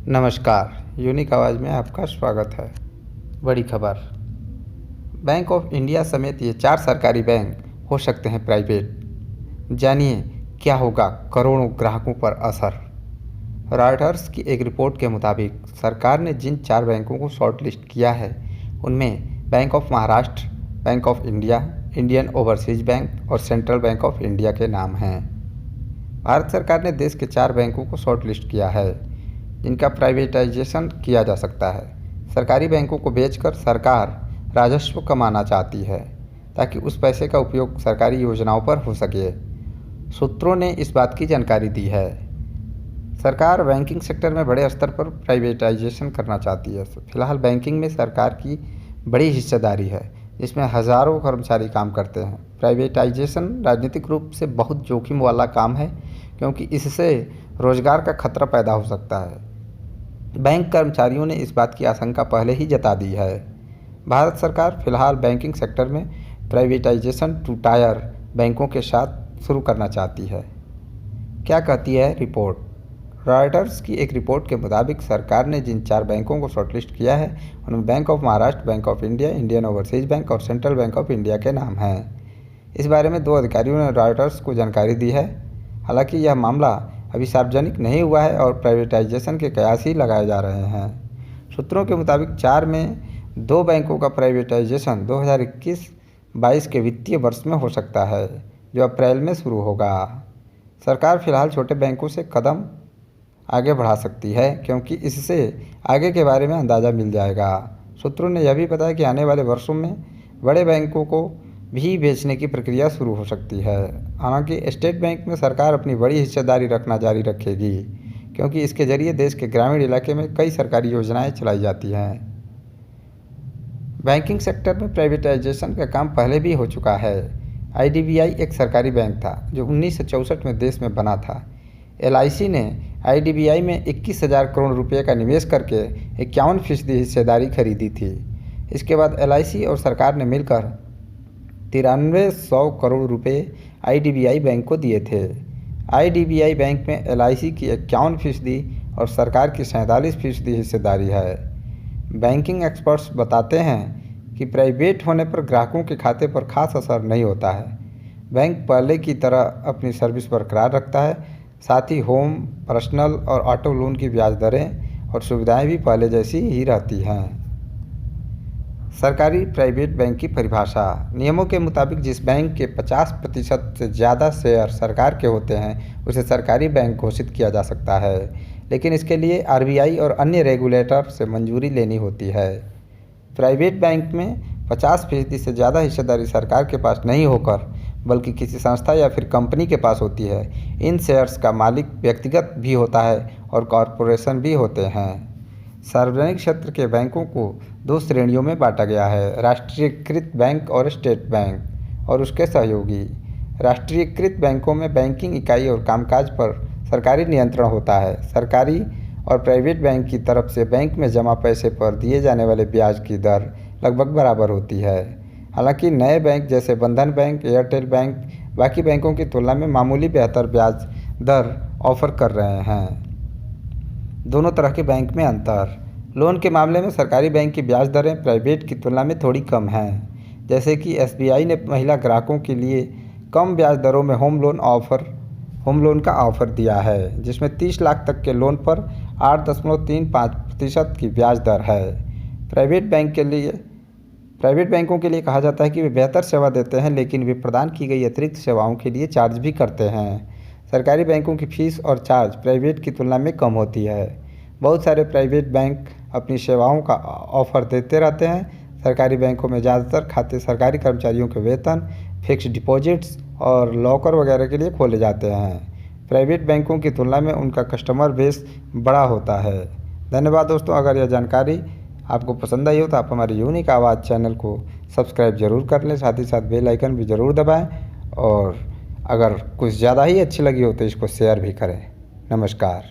नमस्कार, यूनिक आवाज़ में आपका स्वागत है। बड़ी खबर, बैंक ऑफ इंडिया समेत ये 4 सरकारी बैंक हो सकते हैं प्राइवेट। जानिए क्या होगा करोड़ों ग्राहकों पर असर। रॉयटर्स की एक रिपोर्ट के मुताबिक सरकार ने जिन 4 बैंकों को शॉर्टलिस्ट किया है उनमें bank of Maharashtra, bank of India, Indian overseas bank और सेंट्रल बैंक ऑफ इंडिया के नाम हैं। भारत सरकार ने देश के 4 बैंकों को शॉर्टलिस्ट किया है जिनका प्राइवेटाइजेशन किया जा सकता है। सरकारी बैंकों को बेचकर सरकार राजस्व कमाना चाहती है ताकि उस पैसे का उपयोग सरकारी योजनाओं पर हो सके। सूत्रों ने इस बात की जानकारी दी है। सरकार बैंकिंग सेक्टर में बड़े स्तर पर प्राइवेटाइजेशन करना चाहती है। फिलहाल बैंकिंग में सरकार की बड़ी हिस्सेदारी है जिसमें हज़ारों कर्मचारी काम करते हैं। प्राइवेटाइजेशन राजनीतिक रूप से बहुत जोखिम वाला काम है क्योंकि इससे रोजगार का खतरा पैदा हो सकता है। बैंक कर्मचारियों ने इस बात की आशंका पहले ही जता दी है। भारत सरकार फिलहाल बैंकिंग सेक्टर में प्राइवेटाइजेशन टू टायर बैंकों के साथ शुरू करना चाहती है। क्या कहती है रिपोर्ट? रॉयटर्स की एक रिपोर्ट के मुताबिक सरकार ने जिन 4 बैंकों को शॉर्टलिस्ट किया है उनमें bank of Maharashtra, bank of India, Indian overseas bank और सेंट्रल बैंक ऑफ इंडिया के नाम हैं। इस बारे में 2 अधिकारियों ने रॉयटर्स को जानकारी दी है। हालांकि यह मामला अभी सार्वजनिक नहीं हुआ है और प्राइवेटाइजेशन के कयास ही लगाए जा रहे हैं। सूत्रों के मुताबिक 4 में 2 बैंकों का प्राइवेटाइजेशन 2021-22 के वित्तीय वर्ष में हो सकता है जो अप्रैल में शुरू होगा। सरकार फिलहाल छोटे बैंकों से कदम आगे बढ़ा सकती है क्योंकि इससे आगे के बारे में अंदाज़ा मिल जाएगा। सूत्रों ने यह भी बताया कि आने वाले वर्षों में बड़े बैंकों को भी बेचने की प्रक्रिया शुरू हो सकती है। हालांकि स्टेट बैंक में सरकार अपनी बड़ी हिस्सेदारी रखना जारी रखेगी क्योंकि इसके जरिए देश के ग्रामीण इलाके में कई सरकारी योजनाएं चलाई जाती हैं। बैंकिंग सेक्टर में प्राइवेटाइजेशन का काम पहले भी हो चुका है। आईडीबीआई एक सरकारी बैंक था जो 1964 में देश में बना था। एलआईसी ने आईडीबीआई में 21,000 करोड़ रुपये का निवेश करके 51% हिस्सेदारी खरीदी थी। इसके बाद एलआईसी और सरकार ने मिलकर 9300 करोड़ रुपए आईडीबीआई बैंक को दिए थे। आईडीबीआई बैंक में एलआईसी की 51% और सरकार की 47% हिस्सेदारी है। बैंकिंग एक्सपर्ट्स बताते हैं कि प्राइवेट होने पर ग्राहकों के खाते पर खास असर नहीं होता है। बैंक पहले की तरह अपनी सर्विस बरकरार रखता है। साथ ही होम, पर्सनल और ऑटो लोन की ब्याज दरें और सुविधाएं भी पहले जैसी ही रहती हैं। सरकारी प्राइवेट बैंक की परिभाषा। नियमों के मुताबिक जिस बैंक के 50% से ज़्यादा शेयर सरकार के होते हैं उसे सरकारी बैंक घोषित किया जा सकता है, लेकिन इसके लिए आरबीआई और अन्य रेगुलेटर से मंजूरी लेनी होती है। प्राइवेट बैंक में 50% से ज़्यादा हिस्सेदारी सरकार के पास नहीं होकर बल्कि किसी संस्था या फिर कंपनी के पास होती है। इन शेयर्स का मालिक व्यक्तिगत भी होता है और कॉरपोरेशन भी होते हैं। सार्वजनिक क्षेत्र के बैंकों को 2 श्रेणियों में बांटा गया है, राष्ट्रीयकृत बैंक और स्टेट बैंक और उसके सहयोगी। राष्ट्रीयकृत बैंकों में बैंकिंग इकाई और कामकाज पर सरकारी नियंत्रण होता है। सरकारी और प्राइवेट बैंक की तरफ से बैंक में जमा पैसे पर दिए जाने वाले ब्याज की दर लगभग बराबर होती है। हालांकि नए बैंक जैसे बंधन बैंक, एयरटेल बैंक बाकी बैंकों की तुलना में मामूली बेहतर ब्याज दर ऑफर कर रहे हैं। दोनों तरह के बैंक में अंतर। लोन के मामले में सरकारी बैंक की ब्याज दरें प्राइवेट की तुलना में थोड़ी कम हैं। जैसे कि एसबीआई ने महिला ग्राहकों के लिए कम ब्याज दरों में होम लोन का ऑफ़र दिया है जिसमें 30 लाख तक के लोन पर 8.35% की ब्याज दर है। प्राइवेट बैंकों के लिए कहा जाता है कि वे बेहतर सेवा देते हैं लेकिन वे प्रदान की गई अतिरिक्त सेवाओं के लिए चार्ज भी करते हैं। सरकारी बैंकों की फीस और चार्ज प्राइवेट की तुलना में कम होती है। बहुत सारे प्राइवेट बैंक अपनी सेवाओं का ऑफ़र देते रहते हैं। सरकारी बैंकों में ज़्यादातर खाते सरकारी कर्मचारियों के वेतन, फिक्स्ड डिपॉजिट्स और लॉकर वगैरह के लिए खोले जाते हैं। प्राइवेट बैंकों की तुलना में उनका कस्टमर बेस बड़ा होता है। धन्यवाद दोस्तों। अगर यह जानकारी आपको पसंद आई हो तो आप हमारे यूनिक आवाज़ चैनल को सब्सक्राइब ज़रूर कर लें, साथ ही साथ बेल आइकन भी ज़रूर दबाएं और अगर कुछ ज़्यादा ही अच्छी लगी हो तो इसको शेयर भी करें। नमस्कार।